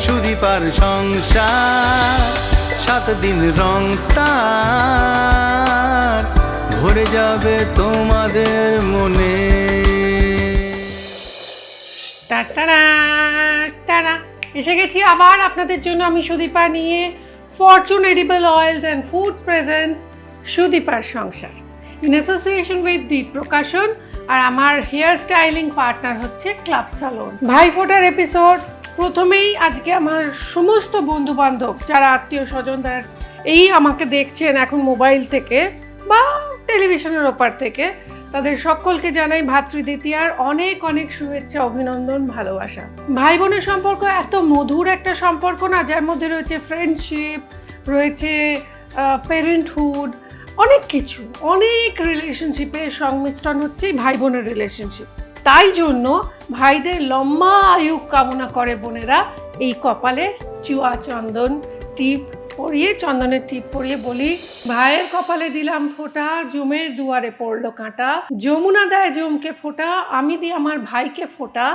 সুদীপার সংসার 7 দিন রং তার ভরে যাবে তোমাদের মনে। টাটা টাটা এসে গেছি আবার আপনাদের জন্য আমি সুদীপা নিয়ে। Fortune edible oils and foods presents সুদীপার সংসার in association with Deep Prakashan. আর আমার হেয়ার স্টাইলিং পার্টনার হচ্ছে ক্লাব সালন। ভাইফোঁটার এপিসোড প্রথমেই আজকে আমার সমস্ত বন্ধু বান্ধব যারা আত্মীয় স্বজন তারা এই আমাকে দেখছেন এখন মোবাইল থেকে বা টেলিভিশনের ওপার থেকে, তাদের সকলকে জানাই ভাতৃদ্বিতীয়ার অনেক অনেক শুভেচ্ছা, অভিনন্দন, ভালোবাসা। ভাই বোনের সম্পর্ক এত মধুর একটা সম্পর্ক না, যার মধ্যে রয়েছে ফ্রেন্ডশিপ, রয়েছে প্যারেন্টহুড, অনেক কিছু, অনেক রিলেশনশিপের সংমিশ্রণ হচ্ছে ভাই বোনের রিলেশনশিপ। তাই জন্য ভাইদের লম্বা আয়ু কামনা করে বোনেরা এই কপালে চুয়া চন্দন টিপ পরিয়ে, চন্দনের টিপ পরিয়ে বলি, ভাইয়ের কপালে দিলাম ফোঁটা, জমের দুয়ারে পড়লো কাঁটা, যমুনা দেয় জমকে ফোঁটা, আমি দিই আমার ভাইকে ফোঁটা,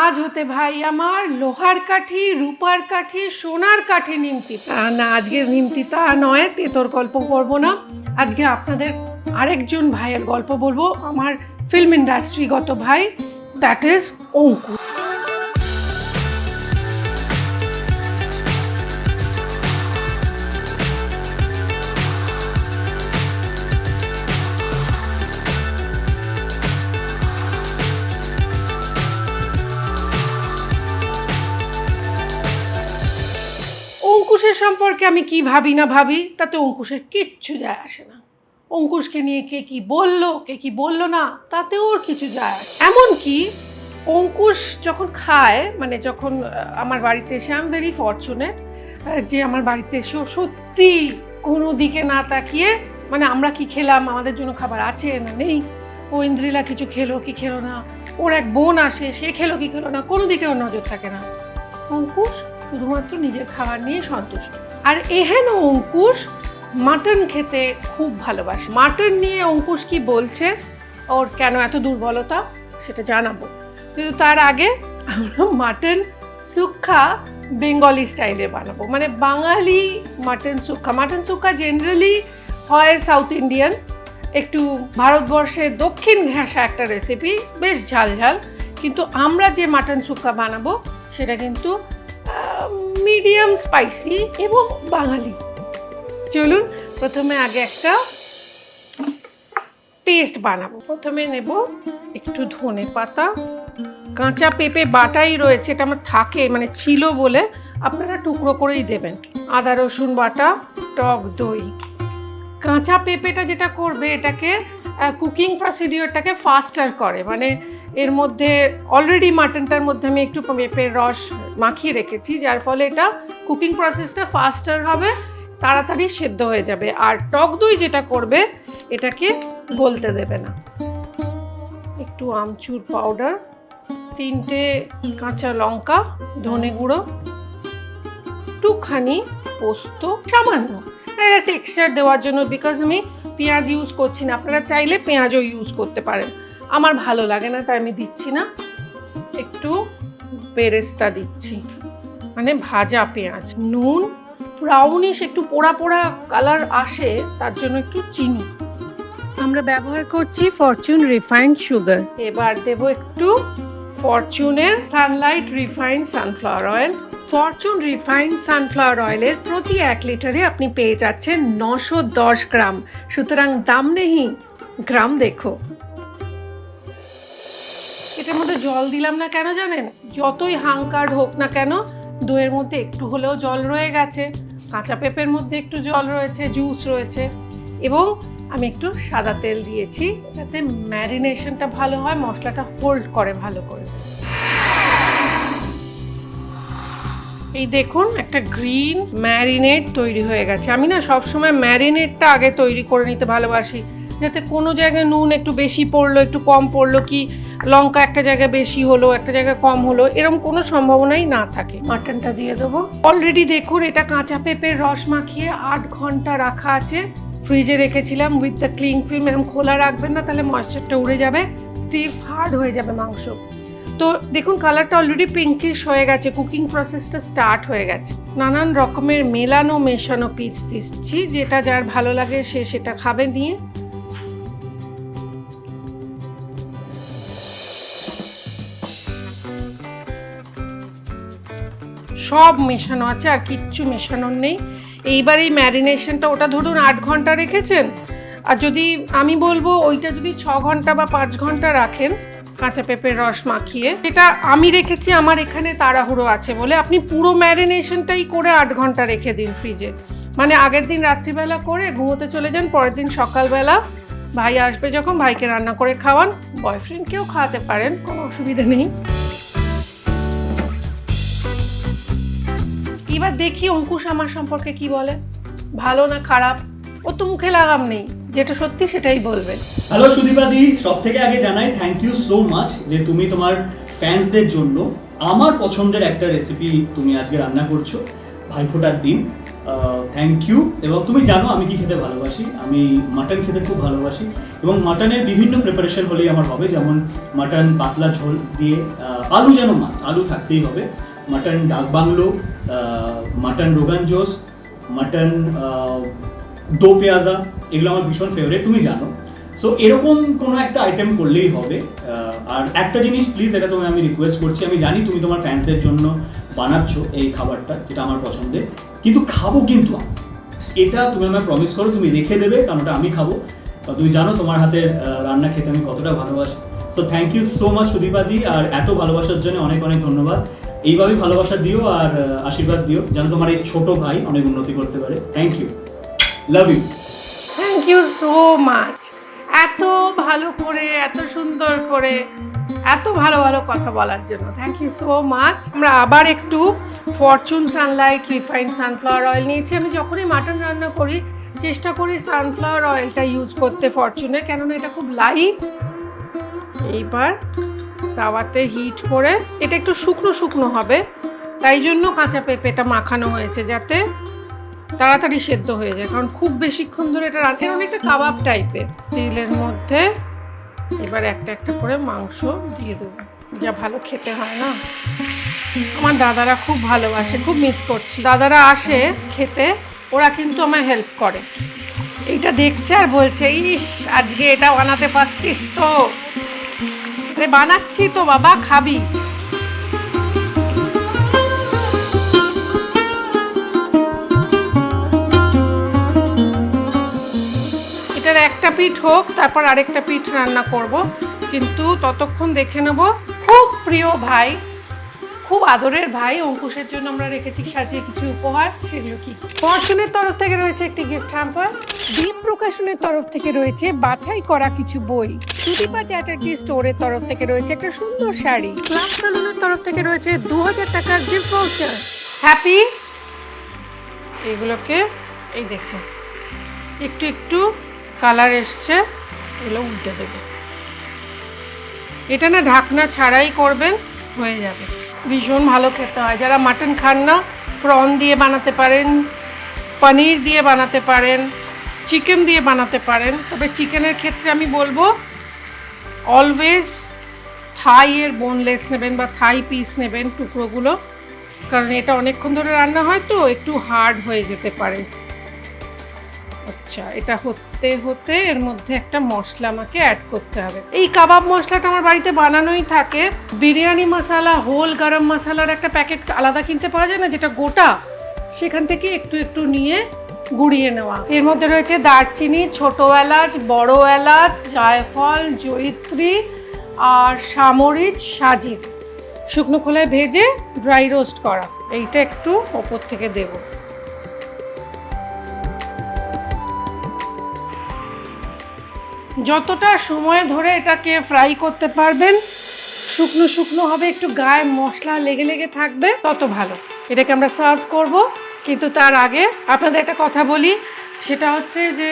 আজ হতে ভাই আমার লোহার কাঠি, রূপার কাঠি, সোনার কাঠি নিমতি। না, আজকে নিমতি তা নয়, তেতর গল্প করবো না, আজকে আপনাদের আরেকজন ভাইয়ের গল্প বলবো, আমার ফিল্ম ইন্ডাস্ট্রিগত ভাই, দ্যাট ইজ অঙ্কুশ। অঙ্কুশের সম্পর্কে আমি কি ভাবি না ভাবি তাতে অঙ্কুশের কিচ্ছু যায় আসে না। অঙ্কুশকে নিয়ে কে কি বললো না তাতে ওর কিছু যায় আসে। এমনকি অঙ্কুশ যখন খায়, মানে যখন আমার বাড়িতে এসে, আই এম ভেরি ফরচুনেট যে আমার বাড়িতে এসেও সত্যি কোনো দিকে না তাকিয়ে, মানে আমরা কি খেলাম, আমাদের জন্য খাবার আছে না নেই, ও ইন্দ্রিলা কিছু খেলো কি খেলো না, ওর এক বোন আসে সে খেলো কি খেলো না, কোনো দিকে ওর নজর থাকে না। অঙ্কুশ শুধুমাত্র নিজের খাবার নিয়ে সন্তুষ্ট। আর এহেন অঙ্কুশ মাটন খেতে খুব ভালোবাসে। মাটন নিয়ে অঙ্কুশ কি বলছে, ওর কেন এত দুর্বলতা, সেটা জানাবো। কিন্তু তার আগে আমরা মাটন সুক্কা বেঙ্গলি স্টাইলে বানাবো, মানে বাঙালি mutton sukka. Mutton sukka generally হয় সাউথ ইন্ডিয়ান, একটু ভারতবর্ষের দক্ষিণ ঘেঁষা একটা রেসিপি, বেশ ঝাল ঝাল। কিন্তু আমরা যে মাটন সুক্কা বানাবো সেটা কিন্তু মিডিয়াম স্পাইসি এবং বাঙালি। চলুন প্রথমে আগে একটা পেস্ট বানাবো। প্রথমে নেব একটু ধনে পাতা, কাঁচা পেঁপে বাটাই রয়েছে, এটা আমার থাকে, মানে ছিল বলে, আপনারা টুকরো করেই দেবেন। আদা রসুন বাটা, টক দই। কাঁচা পেঁপেটা যেটা করবে এটাকে কুকিং প্রসিডিওরটাকে ফাস্টার করে, মানে এর মধ্যে অলরেডি মাটনটার মধ্যে আমি একটু পেঁপের রস মাখিয়ে রেখেছি, যার ফলে এটা কুকিং প্রসেসটা ফাস্টার হবে, তাড়াতাড়ি সেদ্ধ হয়ে যাবে। আর টক দই যেটা করবে এটাকে গলতে দেবে না। একটু আমচুর পাউডার, 3টে কাঁচা লঙ্কা, ধনে গুঁড়ো, একটুখানি পোস্ত, সামান্য এটা টেক্সচার দেওয়ার জন্য, বিকজ আমি পেঁয়াজ ইউজ করছি না, আপনারা চাইলে পেঁয়াজও ইউজ করতে পারেন, আমার ভালো লাগে না তাই আমি দিচ্ছি না। একটু বেরেস্তা দিচ্ছি, মানে ভাজা পেঁয়াজ, নুন, ব্রাউনিশ একটু পোড়া পোড়া কালার আসে তার জন্য একটু চিনি। আমরা ব্যবহার করছি ফরচুন রিফাইন্ড সুগার। এবার দেব একটু ফরচুনের Sunlite refined sunflower oil. Fortune refined sunflower অয়েলের প্রতি 1 লিটারে আপনি পেয়ে যাচ্ছেন 910 গ্রাম, সুতরাং দাম নেই গ্রাম দেখো। এটার মধ্যে জল দিলাম না কেন জানেন? যতই হাঙ্কার্ড হোক না কেন দইয়ের মধ্যে একটু হলেও জল রয়ে গেছে, কাঁচা পেঁপের মধ্যে একটু জল রয়েছে, জুস রয়েছে, এবং আমি একটু সাদা তেল দিয়েছি যাতে ম্যারিনেশনটা ভালো হয়, মশলাটা হোল্ড করে ভালো করে। এই দেখুন একটা গ্রিন ম্যারিনেট তৈরি হয়ে গেছে। আমি না সবসময় ম্যারিনেটটা আগে তৈরি করে নিতে ভালোবাসি, যাতে কোনো জায়গায় নুন একটু বেশি পড়লো একটু কম পড়লো, কি লঙ্কা একটা জায়গায় বেশি হলো একটা জায়গায় কম হলো, এরকম কোনো সম্ভাবনাই না থাকে। মাটনটা দিয়ে দেবো। অলরেডি দেখুন এটা কাঁচা পেঁপের রস মাখিয়ে 8 ঘন্টা রাখা আছে, ফ্রিজে রেখেছিলাম উইথ দ্য ক্লিং ফিল্ম। এরকম খোলা রাখবেন না, তাহলে ময়েশ্চারটা উড়ে যাবে, স্টিফ হার্ড হয়ে যাবে মাংস। তো দেখুন কালারটা অলরেডি পিঙ্কিশ হয়ে গেছে, কুকিং প্রসেসটা স্টার্ট হয়ে গেছে। নানান রকমের মেলানো মেশানো পিস দিচ্ছি, যেটা যার ভালো লাগে সে সেটা খাবে নিয়ে। সব মেশানো আছে, আর কিচ্ছু মেশানোর নেই। এইবার এই ম্যারিনেশনটা, ওটা ধরুন 8 ঘন্টা রেখেছেন, আর যদি আমি বলবো ওইটা যদি 6 ঘন্টা বা 5 ঘন্টা রাখেন কাঁচা পেঁপের রস মাখিয়ে, এটা আমি রেখেছি আমার এখানে তাড়াহুড়ো আছে বলে। আপনি পুরো ম্যারিনেশনটাই করে 8 ঘন্টা রেখে দিন ফ্রিজে, মানে আগের দিন রাত্রিবেলা করে ঘুমোতে চলে যান, পরের দিন সকালবেলা ভাই আসবে যখন, ভাইকে রান্না করে খাওয়ান, বয়ফ্রেন্ডকেও খাওয়াতে পারেন, কোনো অসুবিধা নেই। এবার দেখি অঙ্কুশ আমার সম্পর্কে কি বলে, ভালো না খারাপ। ও তো মুখে লাগাম নেই, যেটা সত্যি সেটাই বলবে। হ্যালো সুদীপা দি, সব থেকে আগে জানাই থ্যাংক ইউ সো মাচ যে তুমি তোমার ফ্যান্সদের জন্য আমার পছন্দের একটা রেসিপি তুমি আজকে রান্না করছো ভাইফোঁটার দিন। Thank you. এবং তুমি জানো আমি কি খেতে ভালোবাসি, আমি মাটন খেতে খুব ভালোবাসি, এবং মাটনের বিভিন্ন প্রিপারেশন হলেই আমার হবে, যেমন মাটন পাতলা ঝোল দিয়ে, আলু যেন মাস্ট, আলু থাকতেই হবে, মাটন ডাক বাংলো, মাটন রোগান জোস, মাটন দো পেঁয়াজা, এগুলো আমার ভীষণ ফেভারিট, তুমি জানো। সো এরকম কোনো একটা আইটেম করলেই হবে। আর একটা জিনিস প্লিজ, এটা তুমি আমি রিকোয়েস্ট করছি, আমি জানি তুমি তোমার ফ্যান্সদের জন্য বানাচ্ছ এই খাবারটা, যেটা আমার পছন্দের, কিন্তু খাবো কিন্তু এটা তুমি আমায় প্রমিস করো, তুমি রেখে দেবে, কারণ ওটা আমি খাবো। তুমি জানো তোমার হাতের রান্না খেতে আমি কতটা ভালোবাসি। So thank you so much Sudipa দি, আর এত ভালোবাসার জন্য অনেক অনেক ধন্যবাদ। এইভাবেই ভালোবাসা দিও আর আশীর্বাদ দিও, যেন তোমার এই ছোট ভাই অনেক উন্নতি করতে পারে। Thank you, love you. Thank you so much, এত ভালো করে, এত সুন্দর করে, এত ভালো ভালো কথা বলার জন্য থ্যাংক ইউ সো মাচ। আমরা আবার একটু Fortune Sunlight refined sunflower oil নিয়েছি। আমি যখনই মাটন রান্না করি চেষ্টা করি সানফ্লাওয়ার অয়েলটা ইউজ করতে ফরচুনের, কেননা এটা খুব লাইট। এইবার তাওয়াতে হিট করে, এটা একটু শুকনো শুকনো হবে, তাই জন্য কাঁচা পেঁপেটা মাখানো হয়েছে, যাতে তাড়াতাড়ি সেদ্ধ হয়ে যায়, কারণ খুব বেশিক্ষণ ধরে এটা রান্না, অনেকটা কাবাব টাইপের। তেলের মধ্যে এবার একটা একটা করে মাংস দিয়ে দেবো, যা ভালো খেতে হয় না। আমার দাদারা খুব ভালোবাসে, খুব মিস করছি। দাদারা আসে খেতে, ওরা কিন্তু আমায় হেল্প করে, এইটা দেখছে আর বলছে ইস আজকে এটা বানাতে পারতিস তো। আরে বানাচ্ছি তো বাবা, খাবি। এটার একটা পিঠ হোক, তারপর আরেকটা পিঠ রান্না করব, কিন্তু ততক্ষণ দেখে নেব। খুব প্রিয় ভাই, খুব আদরের ভাই অঙ্কুশের জন্য আমরা রেখেছি সাজিয়ে কিছু উপহার। সেগুলো কি? ফরচুনের তরফ থেকে রয়েছে একটি গিফট হ্যাম্পার, দীপ প্রকাশনের তরফ থেকে রয়েছে বাছাই করা কিছু বই, সুদীপা চ্যাটার্জি স্টোরের তরফ থেকে রয়েছে একটা সুন্দর শাড়ি, ক্লাব সালুনের তরফ থেকে রয়েছে 2000 টাকার গিফট ভাউচার। হ্যাপি। এগুলোকে এই দেখুন একটু একটু কালার এসছে, এগুলো উল্টে দেবে। এটা না ঢাকনা ছাড়াই করবেন, হয়ে যাবে। ভীষণ ভালো খেতে হয়। যারা মাটন খান না, প্রন দিয়ে বানাতে পারেন, পনির দিয়ে বানাতে পারেন, চিকেন দিয়ে বানাতে পারেন। তবে চিকেনের ক্ষেত্রে আমি বলবো অলওয়েজ থাইয়ের বোনলেস নেবেন বা থাই পিস নেবেন, টুকরোগুলো, কারণ এটা অনেকক্ষণ ধরে রান্না হয় তো একটু হার্ড হয়ে যেতে পারে। আচ্ছা, এটা হতে হতে এর মধ্যে একটা মশলা আমাকে অ্যাড করতে হবে। এই কাবাব মশলাটা আমার বাড়িতে বানানোই থাকে। বিরিয়ানি মশলা, হোল গরম মশলার একটা প্যাকেট আলাদা কিনতে পাওয়া যায় না, যেটা গোটা, সেখান থেকে একটু একটু নিয়ে গুঁড়িয়ে নেওয়া। এর মধ্যে রয়েছে দারচিনি, ছোট এলাচ, বড় এলাচ, জায়ফল, জয়িত্রী আর সামরিচ, সাজির, শুকনো খোলায় ভেজে ড্রাই রোস্ট করা। এইটা একটু ওপর থেকে দেবো। যতটা সময় ধরে এটাকে ফ্রাই করতে পারবেন, শুকনো শুকনো হবে, একটু গায়ে মশলা লেগে লেগে থাকবে, তত ভালো। এটাকে আমরা সার্ভ করব, কিন্তু তার আগে আপনাদের একটা কথা বলি, সেটা হচ্ছে যে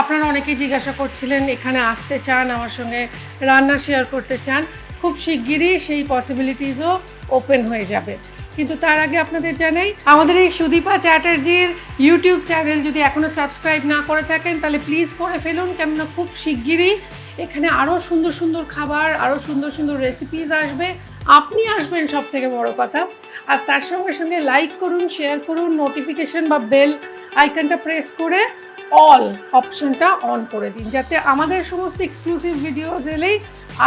আপনারা অনেকেই জিজ্ঞাসা করছিলেন এখানে আসতে চান, আমার সঙ্গে রান্না শেয়ার করতে চান। খুব শিগগিরই সেই পসিবিলিটিসও ওপেন হয়ে যাবে। কিন্তু তার আগে আপনাদের জানাই, আমাদের এই সুদীপা চ্যাটার্জির ইউটিউব চ্যানেল যদি এখনও সাবস্ক্রাইব না করে থাকেন তাহলে প্লিজ করে ফেলুন, কেননা খুব শিগগিরই এখানে আরও সুন্দর সুন্দর খাবার, আরও সুন্দর সুন্দর রেসিপিস আসবে। আপনি আসবেন সব থেকে বড় কথা। আর তার সঙ্গে সঙ্গে লাইক করুন, শেয়ার করুন, নোটিফিকেশন বা বেল আইকনটা প্রেস করে অল অপশনটা অন করে দিন, যাতে আমাদের সমস্ত এক্সক্লুসিভ ভিডিওস এলেই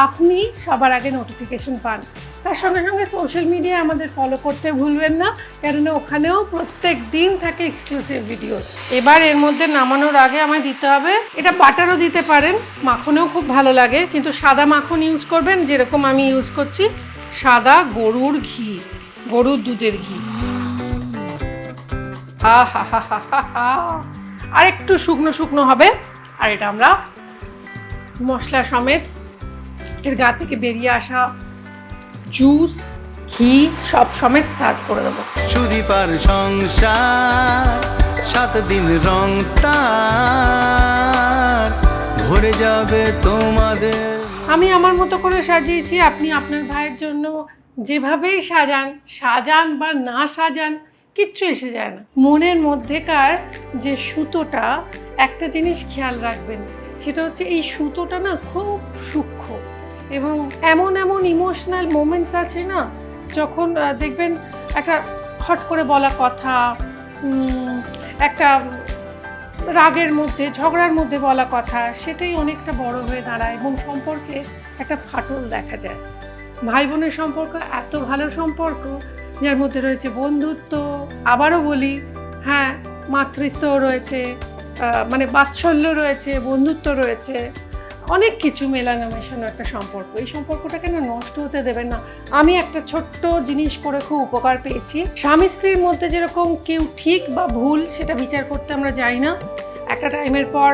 আপনি সবার আগে নোটিফিকেশন পান। তার সঙ্গে সঙ্গে সোশ্যাল মিডিয়ায় আমাদের ফলো করতে ভুলবেন না, কেননা ওখানেও প্রত্যেক দিন থাকে এক্সক্লুসিভ ভিডিওস। এবার এর মধ্যে নামানোর আগে আমায় দিতে হবে, এটা বাটারও দিতে পারেন, মাখনেও খুব ভালো লাগে, কিন্তু সাদা মাখন ইউজ করবেন, যেরকম আমি ইউজ করছি সাদা গরুর ঘি, গরুর দুধের ঘি। আর একটু শুকনো শুকনো হবে। আর এটা আমরা মশলা সমেত এর গা থেকে বেরিয়ে আসা জুস, ঘি সব সমেত সার্ভ করে দেবো। সুদীপার সংসার 7 দিন রং তার ভরে যাবে তোমাদের। আমি আমার মতো করে সাজিয়েছি, আপনি আপনার ভাইয়ের জন্য যেভাবেই সাজান, সাজান বা না সাজান কিচ্ছু এসে যায় না। মনের মধ্যেকার যে সুতোটা, একটা জিনিস খেয়াল রাখবেন, সেটা হচ্ছে এই সুতোটা না খুব সূক্ষ্ম, এবং এমন এমন ইমোশনাল মোমেন্টস আছে না, যখন দেখবেন একটা হট করে বলা কথা, একটা রাগের মধ্যে, ঝগড়ার মধ্যে বলা কথা, সেটাই অনেকটা বড় হয়ে দাঁড়ায় এবং সম্পর্কে একটা ফাটল দেখা যায়। ভাই বোনের সম্পর্ক এত ভালো সম্পর্ক, যার মধ্যে রয়েছে বন্ধুত্ব, আবারও বলি হ্যাঁ মাতৃত্ব রয়েছে, মানে বাৎসল্য রয়েছে, বন্ধুত্ব রয়েছে, অনেক কিছু মেলানো মেশানো একটা সম্পর্ক। এই সম্পর্কটা কেন নষ্ট হতে দেবেন না। আমি একটা ছোট্ট জিনিস করে খুব উপকার পেয়েছি। স্বামী স্ত্রীর মধ্যে যেরকম কেউ ঠিক বা ভুল সেটা বিচার করতে আমরা যাই না, একটা টাইমের পর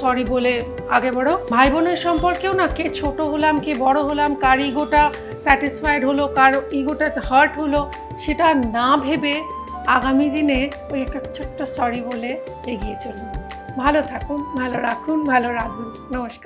সরি বলে আগে বড়ো। ভাই বোনের সম্পর্কেও না, কে ছোট হলাম, কে বড় হলাম, কার ইগোটা স্যাটিসফাইড হলো, কার ইগোটা হার্ট হলো, সেটা না ভেবে আগামী দিনে ওই একটা ছোট্ট সরি বলে এগিয়ে চলুন। ভালো থাকুন, ভালো রাখুন, ভালো রাখুন। নমস্কার।